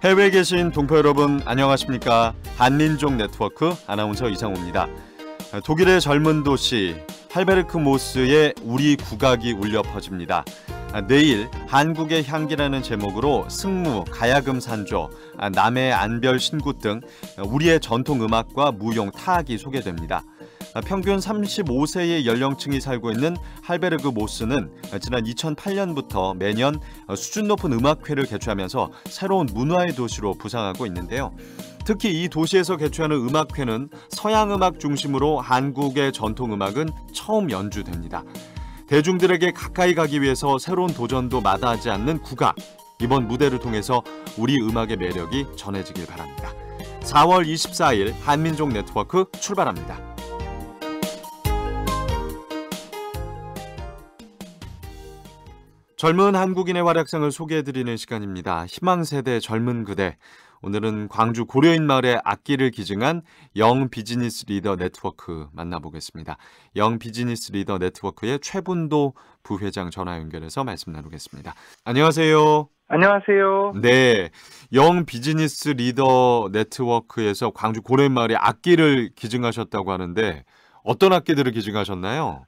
해외에 계신 동포 여러분 안녕하십니까? 한민족 네트워크 아나운서 이상호입니다. 독일의 젊은 도시 할베르크 모스의 우리 국악이 울려 퍼집니다. 내일 한국의 향기라는 제목으로 승무, 가야금 산조, 남해 안별 신굿 등 우리의 전통 음악과 무용 타악이 소개됩니다. 평균 35세의 연령층이 살고 있는 할베르크 모스는 지난 2008년부터 매년 수준 높은 음악회를 개최하면서 새로운 문화의 도시로 부상하고 있는데요. 특히 이 도시에서 개최하는 음악회는 서양 음악 중심으로 한국의 전통 음악은 처음 연주됩니다. 대중들에게 가까이 가기 위해서 새로운 도전도 마다하지 않는 국악. 이번 무대를 통해서 우리 음악의 매력이 전해지길 바랍니다. 4월 24일 한민족 네트워크 출발합니다. 젊은 한국인의 활약상을 소개해드리는 시간입니다. 희망세대 젊은 그대. 오늘은 광주 고려인 마을의 악기를 기증한 영 비즈니스 리더 네트워크 만나보겠습니다. 영 비즈니스 리더 네트워크의 최분도 부회장 전화 연결해서 말씀 나누겠습니다. 안녕하세요. 안녕하세요. 네, 영 비즈니스 리더 네트워크에서 광주 고려인 마을에 악기를 기증하셨다고 하는데 어떤 악기들을 기증하셨나요?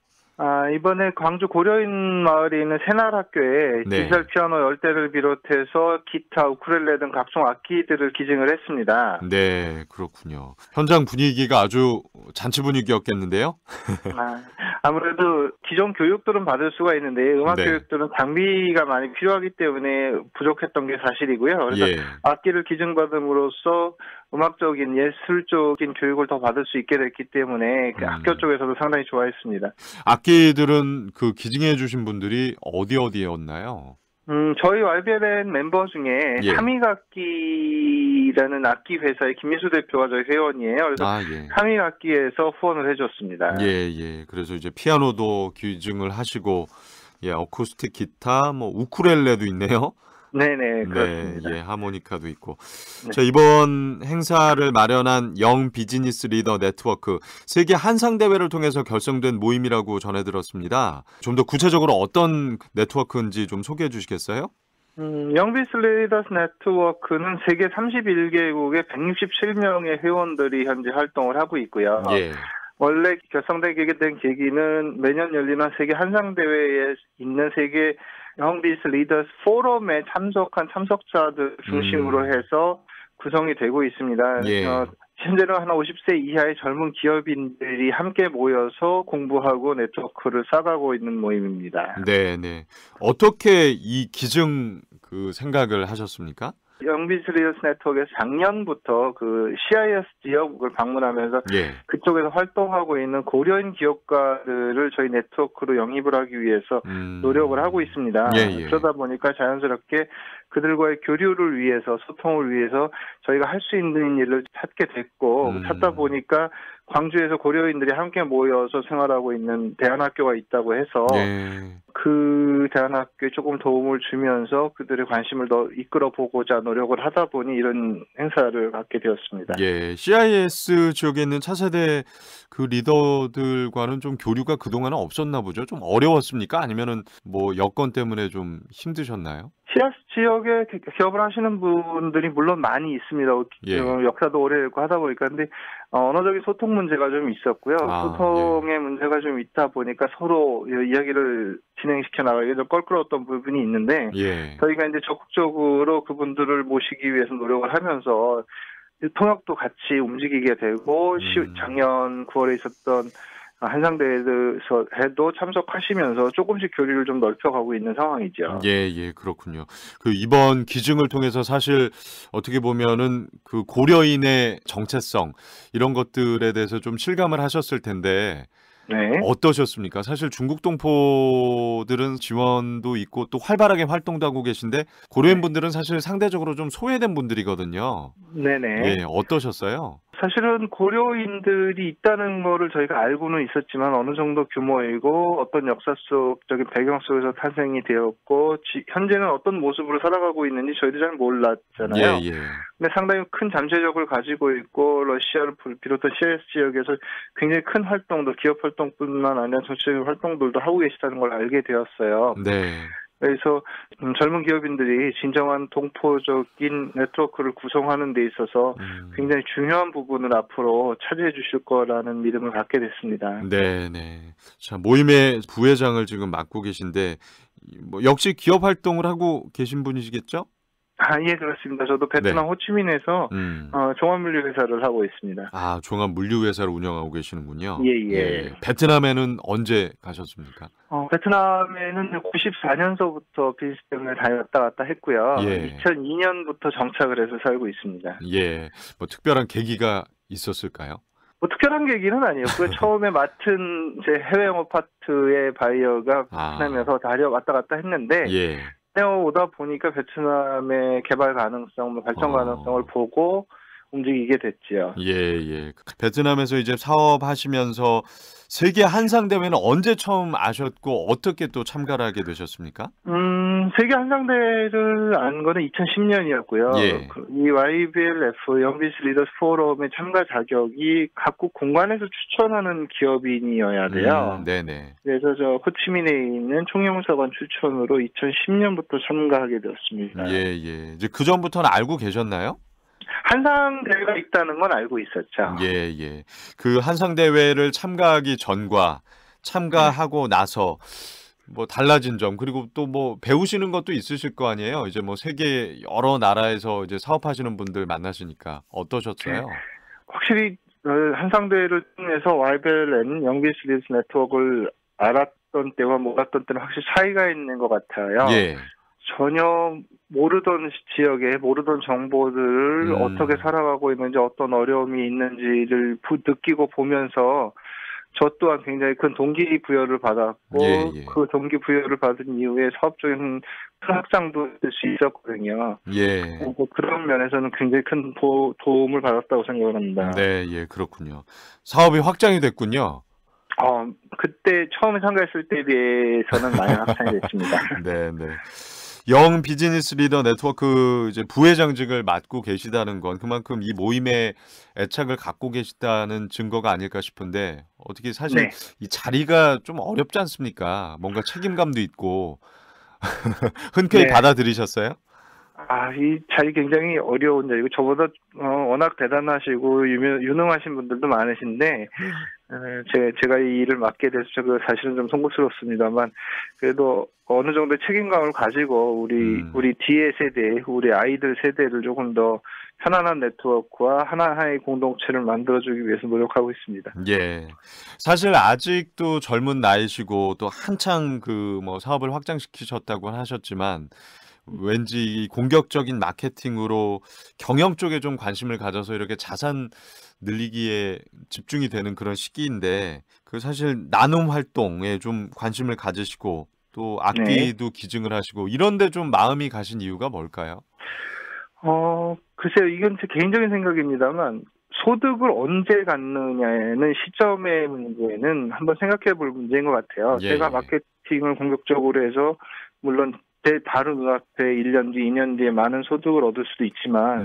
이번에 광주 고려인 마을에 있는 새날학교에 네. 디지털 피아노 10대를 비롯해서 기타, 우쿨렐레 등 각종 악기들을 기증을 했습니다. 네, 그렇군요. 현장 분위기가 아주 잔치 분위기였겠는데요? 아무래도 기존 교육들은 받을 수가 있는데 음악 네. 교육들은 장비가 많이 필요하기 때문에 부족했던 게 사실이고요. 그래서 예. 악기를 기증받음으로써 음악적인 예술적인 교육을 더 받을 수 있게 됐기 때문에 그 학교 쪽에서도 상당히 좋아했습니다. 악기들은 그 기증해 주신 분들이 어디였나요? 저희 YBLN 멤버 중에 예. 하믹악기라는 악기 회사의 김민수 대표가 저희 회원이에요. 그래서 예. 하믹악기에서 후원을 해줬습니다. 예. 그래서 이제 피아노도 기증을 하시고, 예, 어쿠스틱 기타, 우쿨렐레도 있네요. 네네, 그렇습니다. 네, 예, 하모니카도 있고. 네. 자, 이번 행사를 마련한 영 비즈니스 리더 네트워크 세계 한상 대회를 통해서 결성된 모임이라고 전해 들었습니다. 좀 더 구체적으로 어떤 네트워크인지 좀 소개해 주시겠어요? 영비스 리더스 네트워크는 세계 31개국의 167명의 회원들이 현재 활동을 하고 있고요. 예. 원래 결성되게 된 계기는 매년 열리는 세계 한상대회에 있는 세계 영비스 리더스 포럼에 참석한 참석자들 중심으로 해서 구성이 되고 있습니다. 예. 현재는 한 50세 이하의 젊은 기업인들이 함께 모여서 공부하고 네트워크를 쌓아가고 있는 모임입니다. 네. 어떻게 이 기증 그 생각을 하셨습니까? 영비스 리더스 네트워크에서 작년부터 그 CIS 지역을 방문하면서 예. 그쪽에서 활동하고 있는 고려인 기업가들을 저희 네트워크로 영입을 하기 위해서 노력을 하고 있습니다. 예. 그러다 보니까 자연스럽게 그들과의 교류를 위해서, 소통을 위해서 저희가 할 수 있는 일을 찾게 됐고, 찾다 보니까 광주에서 고려인들이 함께 모여서 생활하고 있는 대안학교가 있다고 해서 예. 그 대안학교에 조금 도움을 주면서 그들의 관심을 더 이끌어보고자 노력을 하다 보니 이런 행사를 갖게 되었습니다. 예, CIS 지역에 있는 차세대 그 리더들과는 좀 교류가 그동안은 없었나 보죠? 좀 어려웠습니까? 아니면은 여건 때문에 좀 힘드셨나요? CIS 지역에 기업을 하시는 분들이 물론 많이 있습니다. 예. 역사도 오래됐고 하다 보니까. 근데 언어적인 소통 문제가 좀 있었고요. 소통의 문제가 좀 있다 보니까 서로 이야기를 진행시켜 나가기에 좀 껄끄러웠던 부분이 있는데 저희가 이제 적극적으로 그분들을 모시기 위해서 노력을 하면서 통역도 같이 움직이게 되고 작년 9월에 있었던 한상대회에서 해도 참석하시면서 조금씩 교류를 좀 넓혀가고 있는 상황이죠. 예, 그렇군요. 그 이번 기증을 통해서 사실 어떻게 보면은 그 고려인의 정체성 이런 것들에 대해서 좀 실감을 하셨을 텐데 네. 어떠셨습니까? 사실 중국 동포들은 지원도 있고 또 활발하게 활동도 하고 계신데 고려인 분들은 사실 상대적으로 좀 소외된 분들이거든요. 네네. 예, 어떠셨어요? 사실은 고려인들이 있다는 거를 저희가 알고는 있었지만 어느 정도 규모이고 어떤 역사 속적인 배경 속에서 탄생이 되었고 현재는 어떤 모습으로 살아가고 있는지 저희도 잘 몰랐잖아요. 예. 근데 상당히 큰 잠재력을 가지고 있고 러시아를 비롯한 CIS 지역에서 굉장히 큰 활동도 기업 활동뿐만 아니라 정치적인 활동들도 하고 계시다는 걸 알게 되었어요. 네. 그래서 젊은 기업인들이 진정한 동포적인 네트워크를 구성하는 데 있어서 굉장히 중요한 부분을 앞으로 차지해 주실 거라는 믿음을 갖게 됐습니다. 네, 네. 자, 모임의 부회장을 지금 맡고 계신데 뭐 역시 기업 활동을 하고 계신 분이시겠죠? 예, 그렇습니다. 저도 베트남 네. 호치민에서 종합물류회사를 하고 있습니다. 아, 종합물류회사를 운영하고 계시는군요. 예. 베트남에는 언제 가셨습니까? 베트남에는 94년서부터 비즈니스 때문에 왔다 갔다 했고요. 예. 2002년부터 정착을 해서 살고 있습니다. 예. 뭐 특별한 계기가 있었을까요? 뭐 특별한 계기는 아니었고요. 처음에 맡은 제 해외 영업 파트의 바이어가 베트남에서 왔다 갔다 했는데 예. 오다 보니까 베트남의 개발 가능성, 발전 가능성을 보고 움직이게 됐지요. 예. 베트남에서 이제 사업하시면서 세계 한상대회는 언제 처음 아셨고 어떻게 또 참가를 하게 되셨습니까? 세계 한상대회를 안 거는 2010년이었고요. 예. 이 YBLF 영비스 리더스 포럼의 참가 자격이 각국 공간에서 추천하는 기업인이어야 돼요. 네네. 그래서 저 호치민에 있는 총영사관 추천으로 2010년부터 참가하게 되었습니다. 예. 이제 그 전부터는 알고 계셨나요? 한상대회가 있다는 건 알고 있었죠. 예. 그 한상대회를 참가하기 전과 참가하고 나서 뭐 달라진 점 그리고 또 뭐 배우시는 것도 있으실 거 아니에요. 이제 뭐 세계 여러 나라에서 이제 사업하시는 분들 만나시니까 어떠셨어요? 확실히 한상대회를 통해서 YBLN 영비스 리더스 네트워크를 알았던 때와 몰랐던 때는 확실히 차이가 있는 것 같아요. 예. 전혀 모르던 지역에 모르던 정보들을 어떻게 살아가고 있는지 어떤 어려움이 있는지를 느끼고 보면서 저 또한 굉장히 큰 동기부여를 받았고 그 동기부여를 받은 이후에 사업적인 큰 확장도 될 수 있었거든요. 예. 그런 면에서는 굉장히 큰 도움을 받았다고 생각을 합니다. 네, 그렇군요. 사업이 확장이 됐군요. 그때 처음에 참가했을 때에 비해서는 많이 확장이 됐습니다. 네. 영 비즈니스 리더 네트워크 이제 부회장직을 맡고 계시다는 건 그만큼 이 모임에 애착을 갖고 계시다는 증거가 아닐까 싶은데 어떻게 사실 이 자리가 좀 어렵지 않습니까? 뭔가 책임감도 있고 흔쾌히 받아들이셨어요? 이 자리 굉장히 어려운 자리고 저보다 워낙 대단하시고 유능하신 분들도 많으신데 제가 이 일을 맡게 돼서 사실은 좀 송구스럽습니다만 그래도 어느 정도의 책임감을 가지고 우리 뒤의 세대, 우리 아이들 세대를 조금 더 편안한 네트워크와 하나의 공동체를 만들어주기 위해서 노력하고 있습니다. 예. 사실 아직도 젊은 나이시고 또 한창 그 뭐 사업을 확장시키셨다고 하셨지만 왠지 공격적인 마케팅으로 경영 쪽에 좀 관심을 가져서 이렇게 자산 늘리기에 집중이 되는 그런 시기인데 그 사실 나눔 활동에 좀 관심을 가지시고 또 악기도 기증을 하시고 이런데 좀 마음이 가신 이유가 뭘까요? 글쎄요. 이건 제 개인적인 생각입니다만 소득을 언제 갖느냐에는 시점의 문제는 한번 생각해 볼 문제인 것 같아요. 제가 마케팅을 공격적으로 해서 물론 제 다른 눈앞에 1년 뒤, 2년 뒤에 많은 소득을 얻을 수도 있지만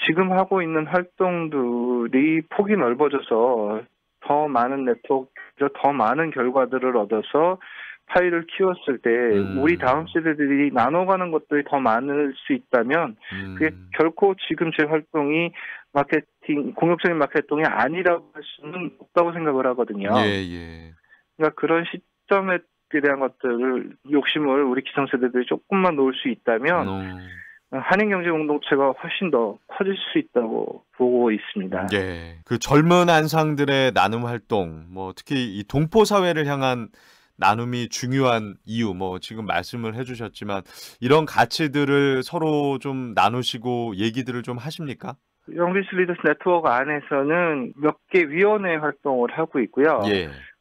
지금 하고 있는 활동들이 폭이 넓어져서 더 많은 네트워크, 더 많은 결과들을 얻어서 파일을 키웠을 때 우리 다음 세대들이 나눠가는 것들이 더 많을 수 있다면 그게 결코 지금 제 활동이 공격적인 마케팅이 아니라고 할 수는 없다고 생각을 하거든요. 그러니까 그런 시점에 대한 것들을 욕심을 우리 기성세대들이 조금만 놓을 수 있다면 한인경제공동체가 훨씬 더 커질 수 있다고 보고 있습니다. 그 젊은 한상들의 나눔 활동, 뭐 특히 이 동포 사회를 향한 나눔이 중요한 이유, 뭐 지금 말씀을 해주셨지만 이런 가치들을 서로 좀 나누시고 얘기들을 좀 하십니까? 영비스 리더스 네트워크 안에서는 몇 개 위원회 활동을 하고 있고요.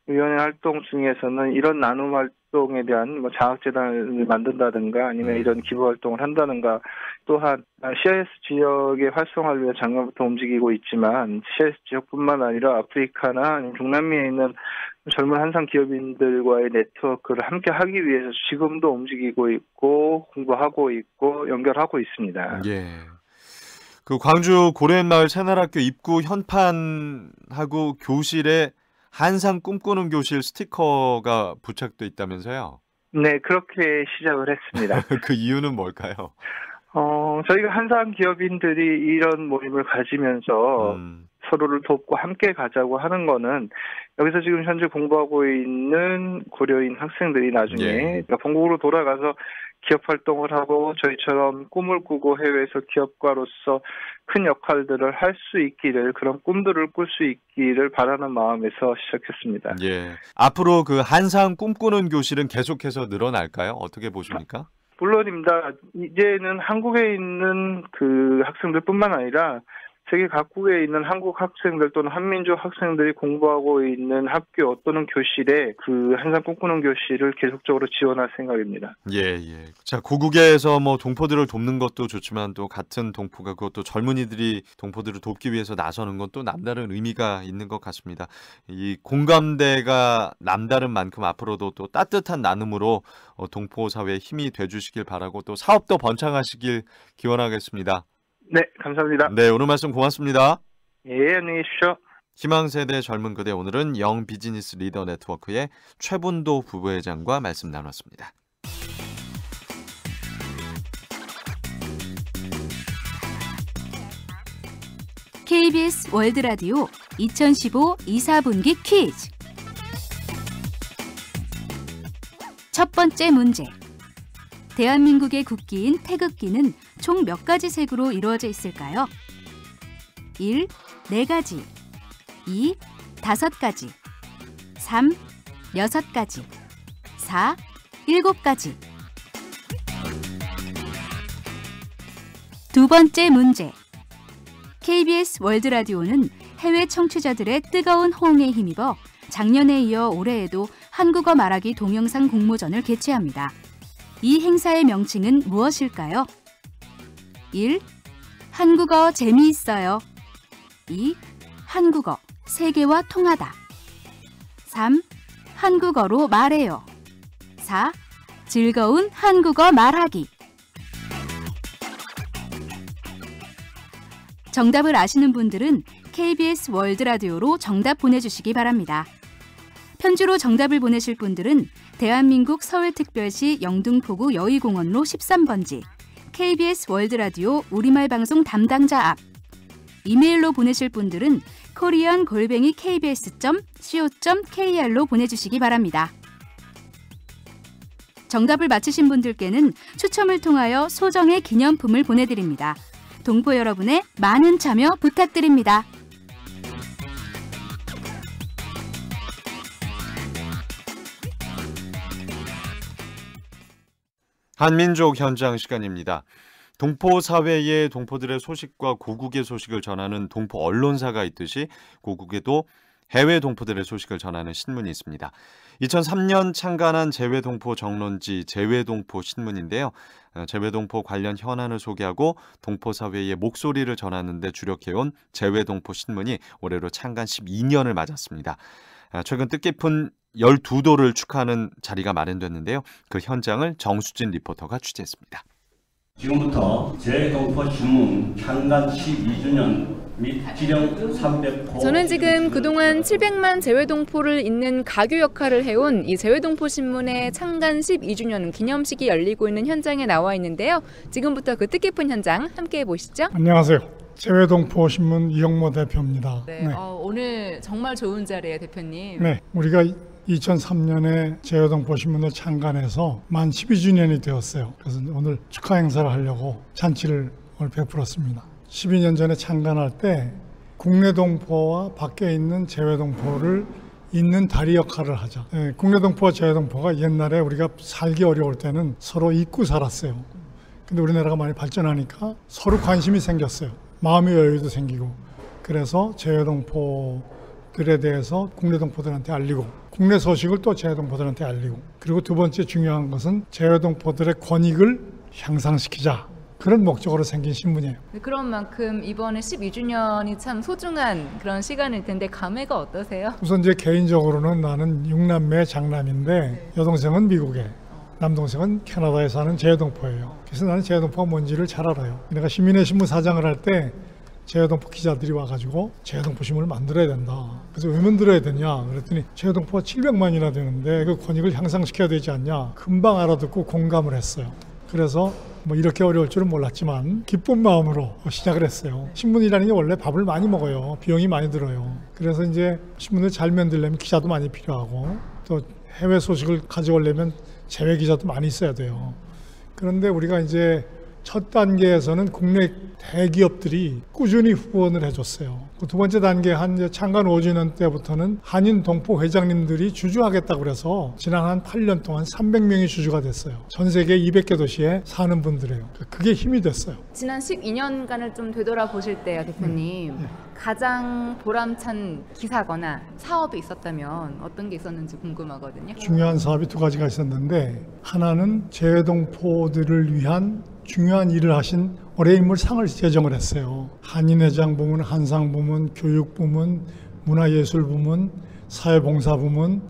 위원회 활동 중에서는 이런 나눔 활동에 대한 뭐 장학재단을 만든다든가 아니면 이런 기부 활동을 한다든가 또한 CIS 지역의 활성화를 위해 작년부터 움직이고 있지만 CIS 지역뿐만 아니라 아프리카나 아니면 중남미에 있는 젊은 한상 기업인들과의 네트워크를 함께 하기 위해서 지금도 움직이고 있고 공부하고 있고 연결하고 있습니다. 그 광주 고래마을 새날학교 입구 현판하고 교실에 한상 꿈꾸는 교실 스티커가 부착돼 있다면서요? 네, 그렇게 시작을 했습니다. 그 이유는 뭘까요? 저희가 한상 기업인들이 이런 모임을 가지면서 서로를 돕고 함께 가자고 하는 거는 여기서 지금 현재 공부하고 있는 고려인 학생들이 나중에 그러니까 본국으로 돌아가서 기업 활동을 하고 저희처럼 꿈을 꾸고 해외에서 기업가로서 큰 역할들을 할 수 있기를, 그런 꿈들을 꿀 수 있기를 바라는 마음에서 시작했습니다. 예. 앞으로 그 한상 꿈꾸는 교실은 계속해서 늘어날까요? 어떻게 보십니까? 물론입니다. 이제는 한국에 있는 그 학생들뿐만 아니라 세계 각국에 있는 한국 학생들 또는 한민족 학생들이 공부하고 있는 학교 또는 교실에 그 한상 꿈꾸는 교실을 계속적으로 지원할 생각입니다. 예. 자, 고국에서 뭐 동포들을 돕는 것도 좋지만 또 같은 동포가 그것도 젊은이들이 동포들을 돕기 위해서 나서는 건 또 남다른 의미가 있는 것 같습니다. 이 공감대가 남다른 만큼 앞으로도 또 따뜻한 나눔으로 동포 사회에 힘이 돼주시길 바라고 또 사업도 번창하시길 기원하겠습니다. 네, 감사합니다. 네, 오늘 말씀 고맙습니다. 예, 안녕히 계십시오. 희망세대 젊은 그대, 오늘은 영 비즈니스 리더 네트워크의 최분도 부부회장과 말씀 나눴습니다. KBS 월드라디오 2015 2사분기 퀴즈. 첫 번째 문제. 대한민국의 국기인 태극기는 총 몇 가지 색으로 이루어져 있을까요? 1. 4가지, 2. 5가지, 3. 6가지, 4. 7가지. 두 번째 문제. KBS 월드라디오는 해외 청취자들의 뜨거운 호응에 힘입어 작년에 이어 올해에도 한국어 말하기 동영상 공모전을 개최합니다. 이 행사의 명칭은 무엇일까요? 1. 한국어 재미있어요. 2. 한국어 세계와 통하다. 3. 한국어로 말해요. 4. 즐거운 한국어 말하기. 정답을 아시는 분들은 KBS 월드라디오로 정답 보내주시기 바랍니다. 편지로 정답을 보내실 분들은 대한민국 서울특별시 영등포구 여의공원로 13번지 KBS 월드라디오 우리말 방송 담당자 앞, 이메일로 보내실 분들은 korean@kbs.co.kr로 보내주시기 바랍니다. 정답을 맞히신 분들께는 추첨을 통하여 소정의 기념품을 보내드립니다. 동포 여러분의 많은 참여 부탁드립니다. 한민족 현장 시간입니다. 동포 사회의 동포들의 소식과 고국의 소식을 전하는 동포 언론사가 있듯이 고국에도 해외 동포들의 소식을 전하는 신문이 있습니다. 2003년 창간한 재외동포 정론지 재외동포 신문인데요. 재외동포 관련 현안을 소개하고 동포 사회의 목소리를 전하는 데 주력해온 재외동포 신문이 올해로 창간 12년을 맞았습니다. 최근 뜻깊은 12도를 축하하는 자리가 마련됐는데요. 그 현장을 정수진 리포터가 취재했습니다. 지금부터 재외동포 신문 창간 12주년 및 기령 300호. 저는 지금 그동안 700만 재외동포를 잇는 가교 역할을 해온 이 재외동포 신문의 창간 12주년 기념식이 열리고 있는 현장에 나와 있는데요. 지금부터 그 뜻깊은 현장 함께 보시죠. 안녕하세요. 재외동포 신문 이영모 대표입니다. 네. 오늘 정말 좋은 자리에 대표님. 네, 우리가 2003년에 재외동포 신문을 창간해서 만 12주년이 되었어요. 그래서 오늘 축하 행사를 하려고 잔치를 오늘 베풀었습니다. 12년 전에 창간할 때 국내 동포와 밖에 있는 재외동포를 잇는 다리 역할을 하자. 네, 국내 동포와 재외동포가 옛날에 우리가 살기 어려울 때는 서로 잊고 살았어요. 근데 우리나라가 많이 발전하니까 서로 관심이 생겼어요. 마음의 여유도 생기고. 그래서 재외동포들에 대해서 국내 동포들한테 알리고, 국내 소식을 또 재외동포들한테 알리고, 그리고 두 번째 중요한 것은 재외동포들의 권익을 향상시키자. 그런 목적으로 생긴 신문이에요. 그런 만큼 이번에 12주년이 참 소중한 그런 시간일 텐데 감회가 어떠세요? 우선 이제 개인적으로는 나는 6남매 장남인데 여동생은 미국에, 남동생은 캐나다에 사는 재외동포예요. 그래서 나는 재외동포가 뭔지를 잘 알아요. 내가 시민의 신문 사장을 할 때 제외동포 기자들이 와가지고 제외동포 신문을 만들어야 된다. 그래서 왜 만들어야 되냐 그랬더니 제외동포가 700만이나 되는데 그 권익을 향상시켜야 되지 않냐. 금방 알아듣고 공감을 했어요. 그래서 뭐 이렇게 어려울 줄은 몰랐지만 기쁜 마음으로 시작을 했어요. 신문이라는 게 원래 밥을 많이 먹어요. 비용이 많이 들어요. 그래서 이제 신문을 잘 만들려면 기자도 많이 필요하고 또 해외 소식을 가져오려면 제외 기자도 많이 있어야 돼요. 그런데 우리가 이제 첫 단계에서는 국내 대기업들이 꾸준히 후원을 해줬어요. 두 번째 단계 한 창간 5주년 때부터는 한인 동포 회장님들이 주주하겠다고 그래서 지난 한 8년 동안 300명이 주주가 됐어요. 전 세계 200개 도시에 사는 분들이에요. 그게 힘이 됐어요. 지난 12년간을 좀 되돌아보실 때요, 대표님. 가장 보람찬 기사거나 사업이 있었다면 어떤 게 있었는지 궁금하거든요. 중요한 사업이 두 가지가 있었는데 하나는 제외동포들을 위한 중요한 일을 하신 어뢰인물 상을 제정을 했어요. 한인회장 부문, 한상 부문, 교육 부문, 문화예술 부문, 사회봉사 부문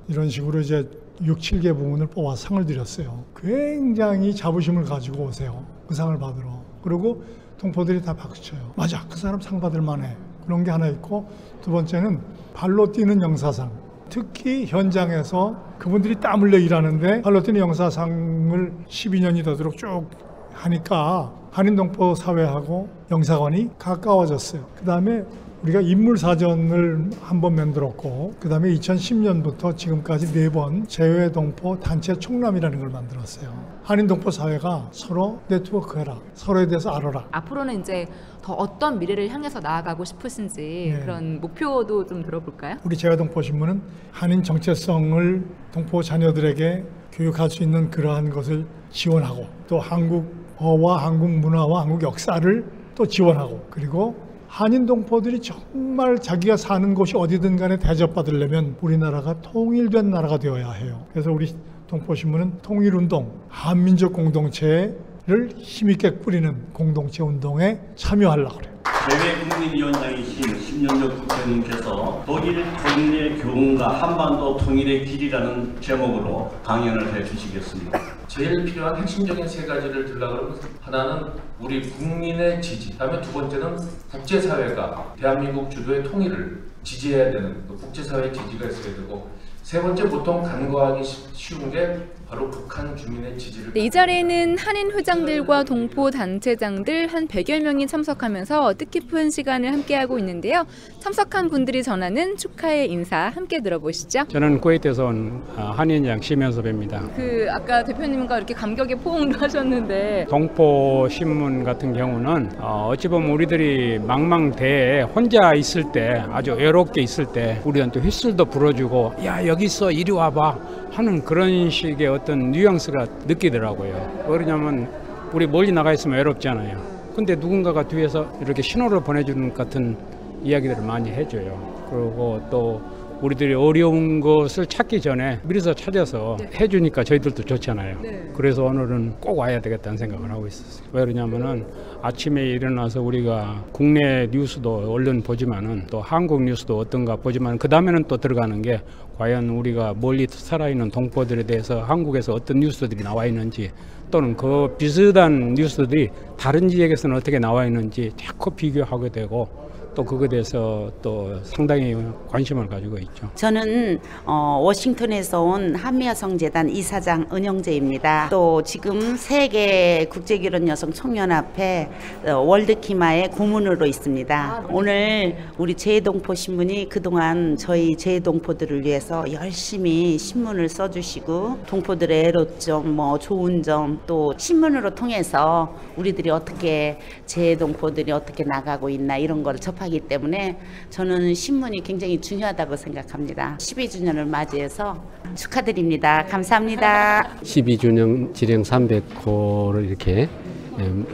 이런 식으로 이제 6, 7개 부문을 뽑아 상을 드렸어요. 굉장히 자부심을 가지고 오세요. 그 상을 받으러. 그리고 동포들이 다 박수쳐요. 맞아, 그 사람 상 받을 만해. 그런 게 하나 있고 두 번째는 발로 뛰는 영사상. 특히 현장에서 그분들이 땀 흘려 일하는데 발로 뛰는 영사상을 12년이 되도록 쭉 하니까 한인동포 사회하고 영사관이 가까워졌어요. 그 다음에 우리가 인물사전을 한번 만들었고 그 다음에 2010년부터 지금까지 4번 제외동포 단체 총람이라는 걸 만들었어요. 한인동포 사회가 서로 네트워크해라. 서로에 대해서 알아라. 앞으로는 이제 더 어떤 미래를 향해서 나아가고 싶으신지 그런 목표도 좀 들어볼까요? 우리 제외동포 신문은 한인 정체성을 동포 자녀들에게 교육할 수 있는 그러한 것을 지원하고 또 한국어와 한국 문화와 한국 역사를 또 지원하고 그리고 한인 동포들이 정말 자기가 사는 곳이 어디든 간에 대접받으려면 우리나라가 통일된 나라가 되어야 해요. 그래서 우리 동포신문은 통일운동, 한민족 공동체를 힘있게 꾸리는 공동체 운동에 참여하려고 그래요. 대외국민위원장이신 심연적 국장님께서 독일 통일의 교훈과 한반도 통일의 길이라는 제목으로 강연을 해주시겠습니다. 제일 필요한 핵심적인 세 가지를 들라고 하면 하나는 우리 국민의 지지, 다음에 두 번째는 국제사회가 대한민국 주도의 통일을 지지해야 되는 국제사회의 지지가 있어야 되고 세 번째 보통 간과하기 쉬운 게 바로 북한 주민의 지지를. 이 자리에는 한인 회장들과 동포 단체장들 한 100여 명이 참석하면서 뜻깊은 시간을 함께하고 있는데요. 참석한 분들이 전하는 축하의 인사 함께 들어보시죠. 저는 쿠웨이트에서 온 한인장 심연섭입니다. 아까 대표님과 이렇게 감격의 포옹도 하셨는데 동포 신문 같은 경우는 어찌 보면 우리들이 망망대해에 혼자 있을 때 아주 외롭게 있을 때 우리한테 휘슬도 불어주고 야 여기 있어 이리 와봐 하는 그런 식의 어떤 뉘앙스가 느끼더라고요. 그러냐면 우리 멀리 나가 있으면 외롭잖아요. 근데 누군가가 뒤에서 이렇게 신호를 보내주는 같은 이야기들을 많이 해줘요. 그리고 또 우리들이 어려운 것을 찾기 전에 미리서 찾아서 해주니까 저희들도 좋잖아요. 그래서 오늘은 꼭 와야 되겠다는 생각을 하고 있었어요. 왜 그러냐면은 아침에 일어나서 우리가 국내 뉴스도 얼른 보지만은 또 한국 뉴스도 어떤가 보지만 그 다음에는 또 들어가는 게 과연 우리가 멀리 살아있는 동포들에 대해서 한국에서 어떤 뉴스들이 나와 있는지 또는 그 비슷한 뉴스들이 다른 지역에서는 어떻게 나와 있는지 자꾸 비교하게 되고 또 그거에 대해서 또 상당히 관심을 가지고 있죠. 저는 워싱턴에서 온 한미여성재단 이사장 은영재입니다. 또 지금 세계 국제결혼 여성 총연합회 월드키마의 고문으로 있습니다. 오늘 우리 제외동포 신문이 그동안 저희 제외동포들을 위해서 열심히 신문을 써주시고 동포들의 애로점, 뭐 좋은 점 또 신문으로 통해서 우리들이 어떻게 제외동포들이 어떻게 나가고 있나 이런 거를 접하기 때문에 저는 신문이 굉장히 중요하다고 생각합니다. 12주년을 맞이해서 축하드립니다. 감사합니다. 12주년 지령 300호를 이렇게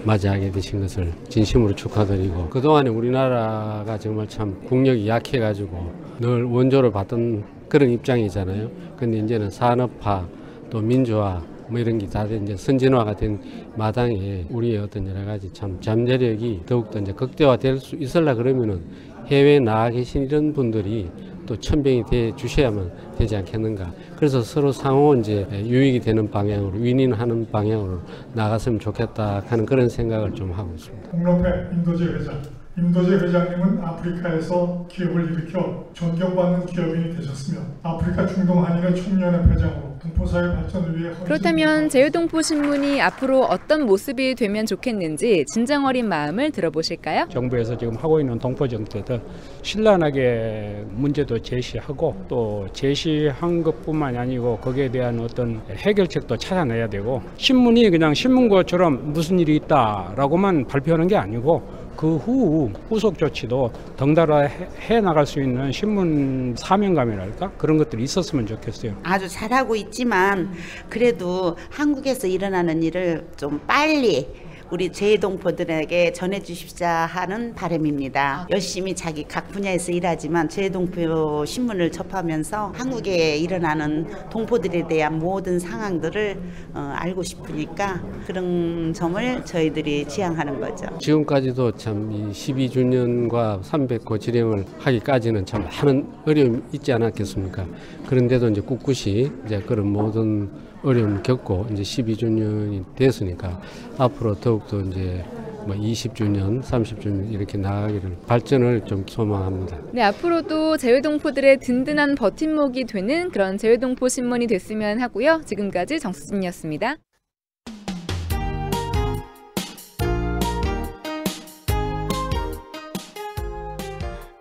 맞이하게 되신 것을 진심으로 축하드리고 그동안에 우리나라가 정말 참 국력이 약해가지고 늘 원조를 받던 그런 입장이잖아요. 근데 이제는 산업화 또 민주화 뭐 이런 게 다 이제 선진화가 된 마당에 우리의 어떤 여러 가지 참 잠재력이 더욱더 이제 극대화될 수 있으려 그러면은 해외에 나가 계신 이런 분들이 또 천병이 돼 주셔야만 되지 않겠는가. 그래서 서로 상호 이제 유익이 되는 방향으로 윈윈하는 방향으로 나갔으면 좋겠다 하는 그런 생각을 좀 하고 있습니다. 공로회 인도제 회장. 임도재 회장님은 아프리카에서 기업을 일으켜 존경받는 기업인이 되셨으며 아프리카 중동 한인회 총연합 회장으로 동포사회 발전을 위해 그렇다면 제외동포 신문이 앞으로 어떤 모습이 되면 좋겠는지 진정 어린 마음을 들어보실까요? 정부에서 지금 하고 있는 동포 정책들 신랄하게 문제도 제시하고 또 제시한 것뿐만이 아니고 거기에 대한 어떤 해결책도 찾아내야 되고 신문이 그냥 신문고처럼 무슨 일이 있다라고만 발표하는 게 아니고 그 후 후속 조치도 덩달아 해 나갈 수 있는 신문 사명감이랄까 그런 것들이 있었으면 좋겠어요. 아주 잘하고 있지만 그래도 한국에서 일어나는 일을 좀 빨리 우리 제외동포들에게 전해주십사 하는 바람입니다. 열심히 자기 각 분야에서 일하지만 제외동포 신문을 접하면서 한국에 일어나는 동포들에 대한 모든 상황들을 알고 싶으니까 그런 점을 저희들이 지향하는 거죠. 지금까지도 참 이 12주년과 300호 지령을 하기까지는 참 많은 어려움이 있지 않았겠습니까? 그런데도 이제 꿋꿋이 이제 그런 모든 어려움을 겪고 이제 12주년이 됐으니까 앞으로 더욱더 이제 뭐 20주년, 30주년 이렇게 나아가기를 발전을 좀 소망합니다. 네, 앞으로도 제외동포들의 든든한 버팀목이 되는 그런 제외동포 신문이 됐으면 하고요. 지금까지 정수진이었습니다.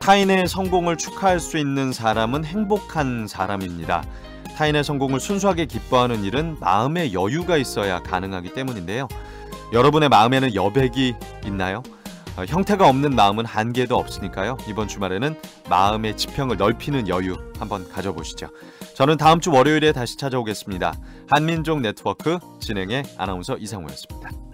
타인의 성공을 축하할 수 있는 사람은 행복한 사람입니다. 타인의 성공을 순수하게 기뻐하는 일은 마음의 여유가 있어야 가능하기 때문인데요. 여러분의 마음에는 여백이 있나요? 형태가 없는 마음은 한계도 없으니까요. 이번 주말에는 마음의 지평을 넓히는 여유 한번 가져보시죠. 저는 다음 주 월요일에 다시 찾아오겠습니다. 한민족 네트워크 진행의 아나운서 이상우였습니다.